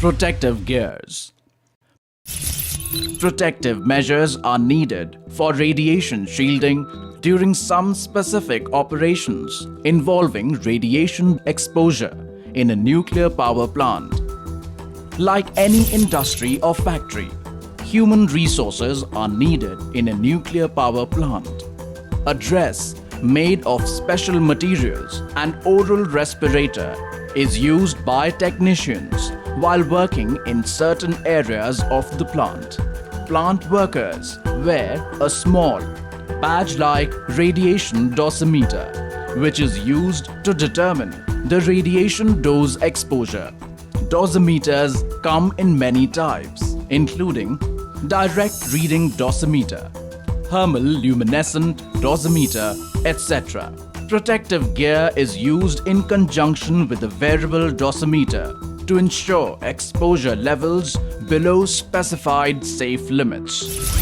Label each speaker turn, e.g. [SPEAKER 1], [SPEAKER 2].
[SPEAKER 1] Protective gears. Protective measures are needed for radiation shielding during some specific operations involving radiation exposure in a nuclear power plant. Like any industry or factory, human resources are needed in a nuclear power plant. A dress made of special materials and oral respirator is used by technicians while working in certain areas of the plant. Plant workers wear a small, badge-like radiation dosimeter, which is used to determine the radiation dose exposure. Dosimeters come in many types, including direct reading dosimeter, thermal-luminescent dosimeter, etc. Protective gear is used in conjunction with a variable dosimeter to ensure exposure levels below specified safe limits.